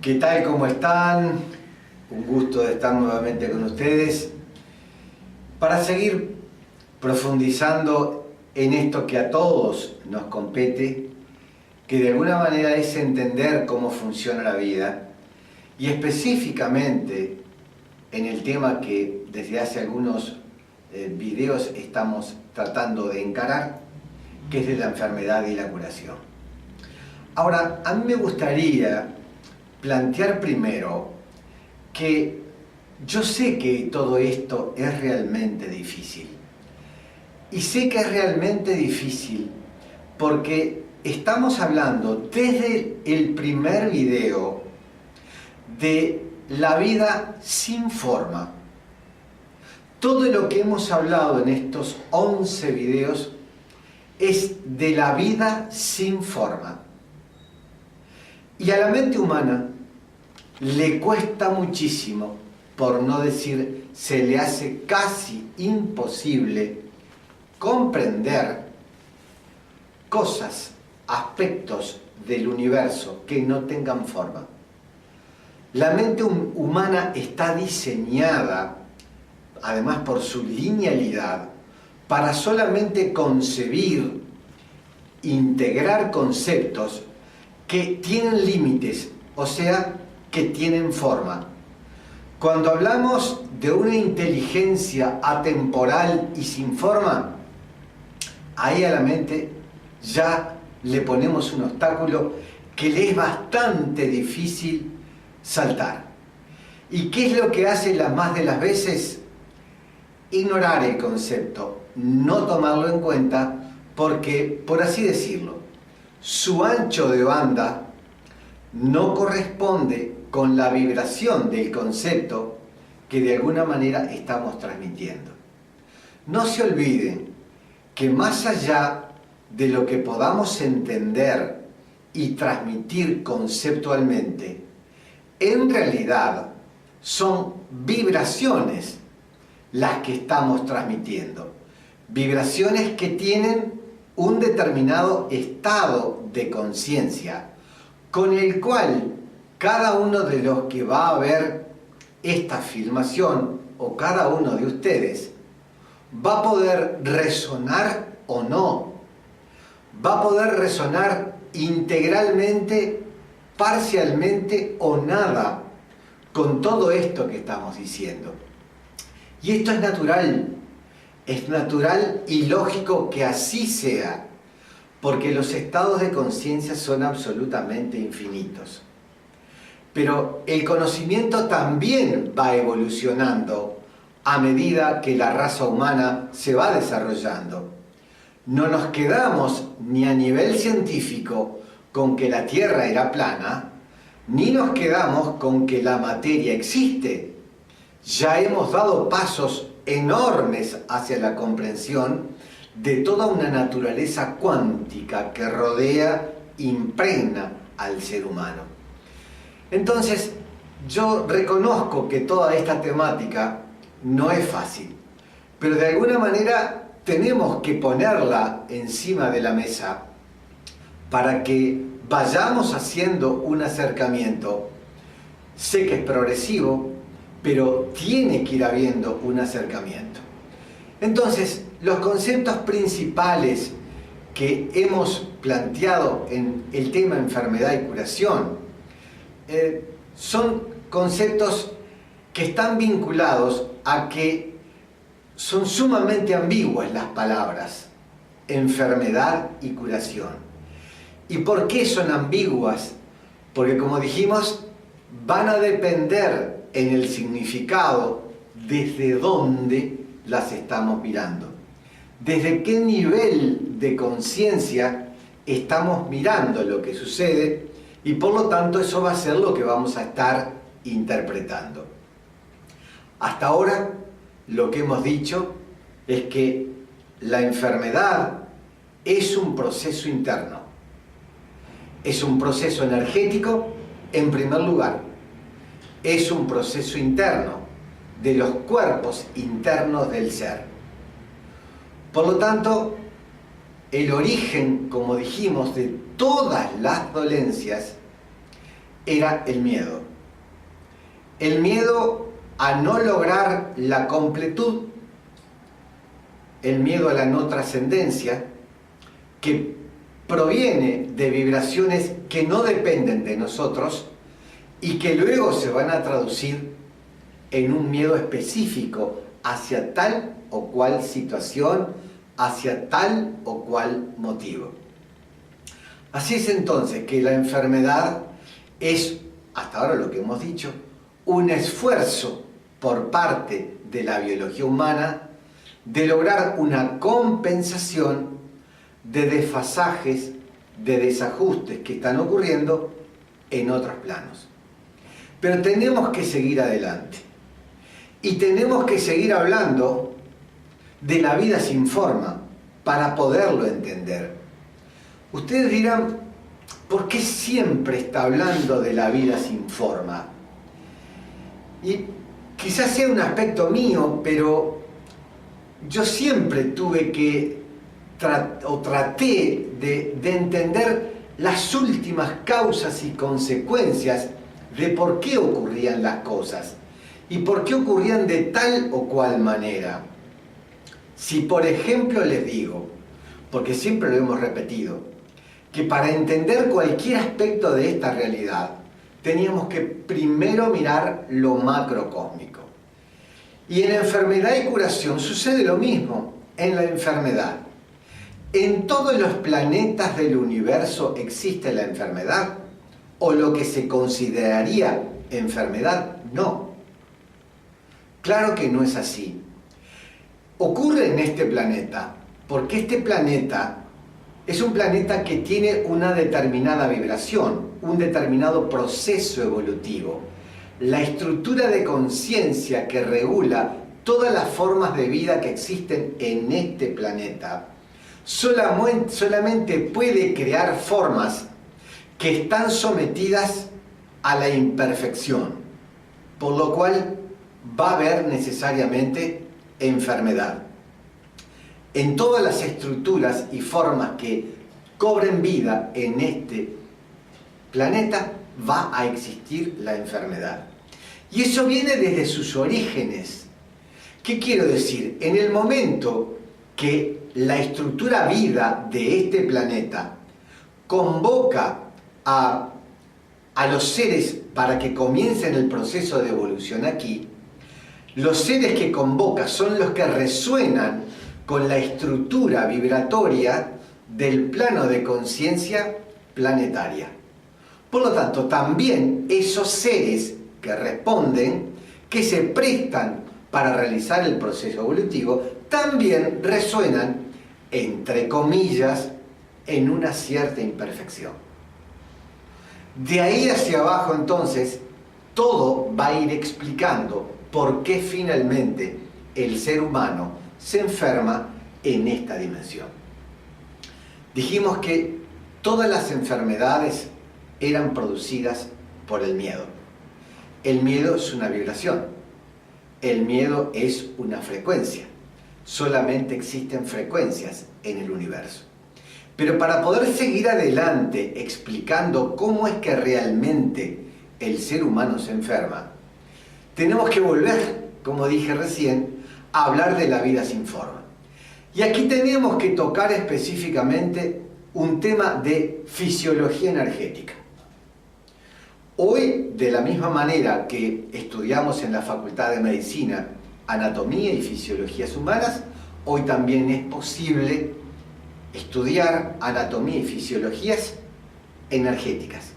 ¿Qué tal? ¿Cómo están? Un gusto de estar nuevamente con ustedes para seguir profundizando en esto que a todos nos compete, que de alguna manera es entender cómo funciona la vida y específicamente en el tema que desde hace algunos videos estamos tratando de encarar, que es de la enfermedad y la curación. Ahora, a mí me gustaría plantear primero que yo sé que todo esto es realmente difícil. Y sé que es realmente difícil porque estamos hablando desde el primer video de la vida sin forma. Todo lo que hemos hablado en estos 11 videos es de la vida sin forma. Y a la mente humana le cuesta muchísimo, por no decir se le hace casi imposible comprender cosas, aspectos del universo que no tengan forma. La mente humana está diseñada, además por su linealidad, para solamente concebir, integrar conceptos que tienen límites, o sea, que tienen forma. Cuando hablamos de una inteligencia atemporal y sin forma, ahí a la mente ya le ponemos un obstáculo que le es bastante difícil saltar. ¿Y qué es lo que hace las más de las veces? Ignorar el concepto, no tomarlo en cuenta, porque, por así decirlo, su ancho de banda no corresponde con la vibración del concepto que de alguna manera estamos transmitiendo. No se olviden que más allá de lo que podamos entender y transmitir conceptualmente, en realidad son vibraciones las que estamos transmitiendo. Vibraciones que tienen un determinado estado de conciencia, con el cual cada uno de los que va a ver esta filmación, o cada uno de ustedes, va a poder resonar o no. Va a poder resonar integralmente, parcialmente o nada con todo esto que estamos diciendo. Y esto es natural y lógico que así sea, porque los estados de conciencia son absolutamente infinitos. Pero el conocimiento también va evolucionando a medida que la raza humana se va desarrollando. No nos quedamos ni a nivel científico con que la Tierra era plana, ni nos quedamos con que la materia existe. Ya hemos dado pasos enormes hacia la comprensión de toda una naturaleza cuántica que rodea, impregna al ser humano. Entonces, yo reconozco que toda esta temática no es fácil, pero de alguna manera tenemos que ponerla encima de la mesa para que vayamos haciendo un acercamiento. Sé que es progresivo, pero tiene que ir habiendo un acercamiento. Entonces, los conceptos principales que hemos planteado en el tema enfermedad y curación son conceptos que están vinculados a que son sumamente ambiguas las palabras enfermedad y curación. ¿Y por qué son ambiguas? Porque, como dijimos, van a depender en el significado desde dónde las estamos mirando. Desde qué nivel de conciencia estamos mirando lo que sucede, y por lo tanto eso va a ser lo que vamos a estar interpretando. Hasta ahora lo que hemos dicho es que la enfermedad es un proceso interno. Es un proceso energético en primer lugar. Es un proceso interno de los cuerpos internos del ser. Por lo tanto, el origen, como dijimos, de todas las dolencias era el miedo. El miedo a no lograr la completud, el miedo a la no trascendencia, que proviene de vibraciones que no dependen de nosotros y que luego se van a traducir en un miedo específico hacia tal o cual situación, hacia tal o cual motivo. Así es entonces que la enfermedad es, hasta ahora lo que hemos dicho, un esfuerzo por parte de la biología humana de lograr una compensación de desfasajes, de desajustes que están ocurriendo en otros planos. Pero tenemos que seguir adelante y tenemos que seguir hablando de la vida sin forma para poderlo entender. Ustedes dirán, ¿por qué siempre está hablando de la vida sin forma? Y quizás sea un aspecto mío, pero yo siempre tuve que, traté de entender las últimas causas y consecuencias de por qué ocurrían las cosas y por qué ocurrían de tal o cual manera. Si por ejemplo les digo, porque siempre lo hemos repetido, que para entender cualquier aspecto de esta realidad teníamos que primero mirar lo macrocósmico. Y en enfermedad y curación sucede lo mismo. En la enfermedad, ¿en todos los planetas del universo existe la enfermedad? ¿O lo que se consideraría enfermedad? No. Claro que no es así. Ocurre en este planeta porque este planeta es un planeta que tiene una determinada vibración, un determinado proceso evolutivo. La estructura de conciencia que regula todas las formas de vida que existen en este planeta solamente puede crear formas que están sometidas a la imperfección, por lo cual va a haber necesariamente enfermedad. En todas las estructuras y formas que cobren vida en este planeta va a existir la enfermedad. Y eso viene desde sus orígenes. ¿Qué quiero decir? En el momento que la estructura vida de este planeta convoca a los seres para que comiencen el proceso de evolución aquí, los seres que convoca son los que resuenan con la estructura vibratoria del plano de conciencia planetaria. Por lo tanto, también esos seres que responden, que se prestan para realizar el proceso evolutivo, también resuenan, entre comillas, en una cierta imperfección. De ahí hacia abajo, entonces, todo va a ir explicando por qué finalmente el ser humano se enferma en esta dimensión. Dijimos que todas las enfermedades eran producidas por el miedo. El miedo es una vibración. El miedo es una frecuencia. Solamente existen frecuencias en el universo. Pero para poder seguir adelante explicando cómo es que realmente el ser humano se enferma, tenemos que volver, como dije recién, a hablar de la vida sin forma. Y aquí tenemos que tocar específicamente un tema de fisiología energética. Hoy, de la misma manera que estudiamos en la Facultad de Medicina anatomía y fisiologías humanas, hoy también es posible estudiar anatomía y fisiologías energéticas.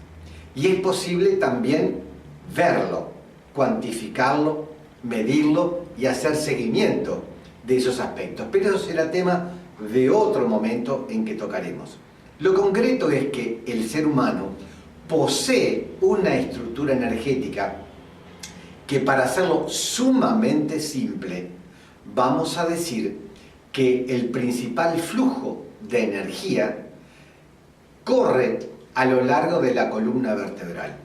Y es posible también verlo, cuantificarlo, medirlo y hacer seguimiento de esos aspectos. Pero eso será tema de otro momento en que tocaremos. Lo concreto es que el ser humano posee una estructura energética que, para hacerlo sumamente simple, vamos a decir que el principal flujo de energía corre a lo largo de la columna vertebral.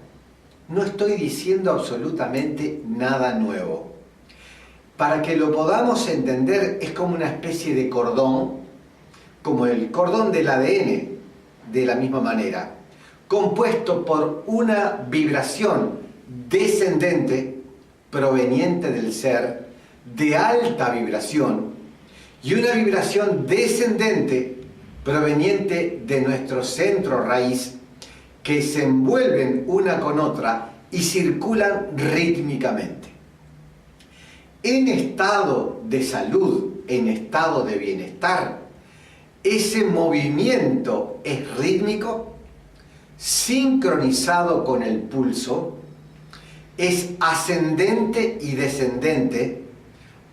No estoy diciendo absolutamente nada nuevo. Para que lo podamos entender, es como una especie de cordón, como el cordón del ADN, de la misma manera. compuesto por una vibración descendente proveniente del ser de alta vibración y una vibración descendente proveniente de nuestro centro raíz, que se envuelven una con otra y circulan rítmicamente. En estado de salud, en estado de bienestar, ese movimiento es rítmico, sincronizado con el pulso, es ascendente y descendente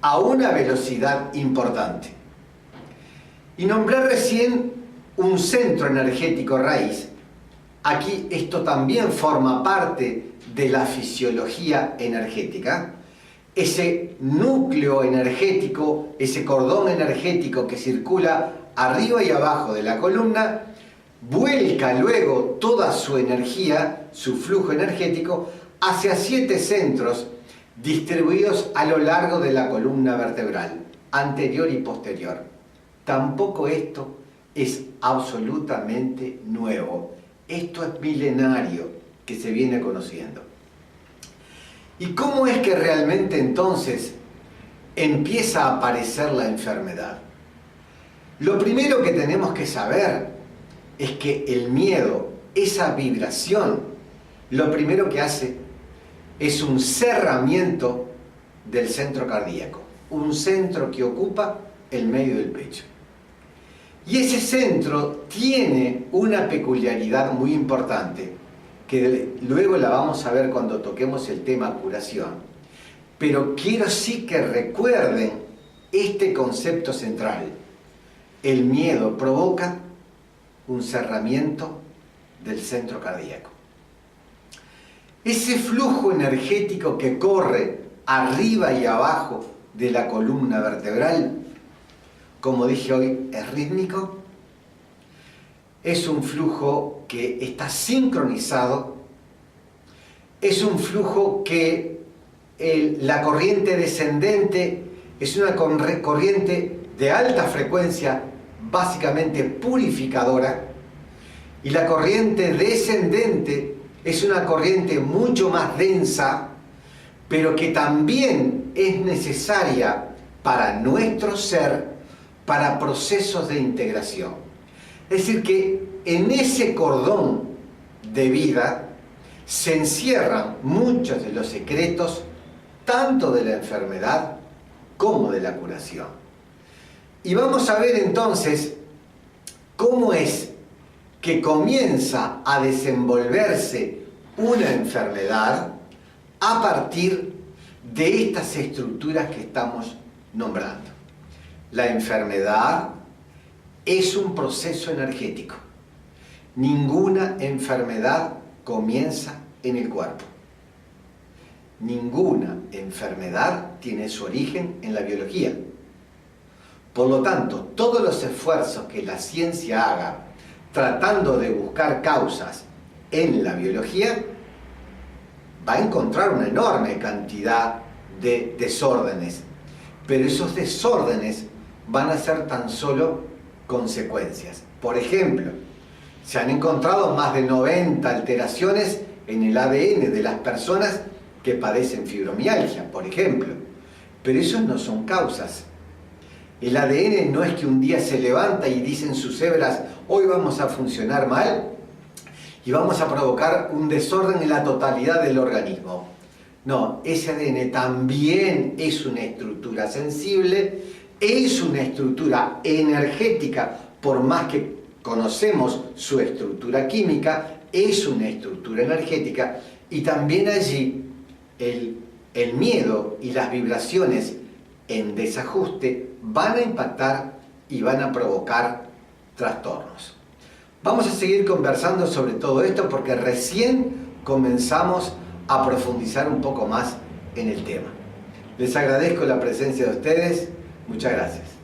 a una velocidad importante. Y nombré recién un centro energético raíz. Aquí esto también forma parte de la fisiología energética. Ese núcleo energético, ese cordón energético que circula arriba y abajo de la columna, vuelca luego toda su energía, su flujo energético, hacia 7 centros distribuidos a lo largo de la columna vertebral, anterior y posterior. Tampoco esto es absolutamente nuevo. Esto es milenario que se viene conociendo. ¿Y cómo es que realmente entonces empieza a aparecer la enfermedad? Lo primero que tenemos que saber es que el miedo, esa vibración, lo primero que hace es un cerramiento del centro cardíaco, un centro que ocupa el medio del pecho. Y ese centro tiene una peculiaridad muy importante, que luego la vamos a ver cuando toquemos el tema curación. Pero quiero sí que recuerden este concepto central. El miedo provoca un cerramiento del centro cardíaco. Ese flujo energético que corre arriba y abajo de la columna vertebral, como dije hoy, es rítmico, es un flujo que está sincronizado, es un flujo que la corriente descendente es una corriente de alta frecuencia, básicamente purificadora, y la corriente descendente es una corriente mucho más densa, pero que también es necesaria para nuestro ser, para procesos de integración. Es decir, que en ese cordón de vida se encierran muchos de los secretos, tanto de la enfermedad como de la curación. Y vamos a ver entonces cómo es que comienza a desenvolverse una enfermedad a partir de estas estructuras que estamos nombrando. La enfermedad es un proceso energético. Ninguna enfermedad comienza en el cuerpo. Ninguna enfermedad tiene su origen en la biología. Por lo tanto, todos los esfuerzos que la ciencia haga tratando de buscar causas en la biología, va a encontrar una enorme cantidad de desórdenes. Pero esos desórdenes van a ser tan solo consecuencias. Por ejemplo, se han encontrado más de 90 alteraciones en el ADN de las personas que padecen fibromialgia, por ejemplo. Pero esos no son causas. El ADN no es que un día se levanta y dicen sus hebras, hoy vamos a funcionar mal y vamos a provocar un desorden en la totalidad del organismo. No, ese ADN también es una estructura sensible, es una estructura energética, por más que conocemos su estructura química, es una estructura energética, y también allí el miedo y las vibraciones en desajuste van a impactar y van a provocar trastornos. Vamos a seguir conversando sobre todo esto porque recién comenzamos a profundizar un poco más en el tema. Les agradezco la presencia de ustedes. Muchas gracias.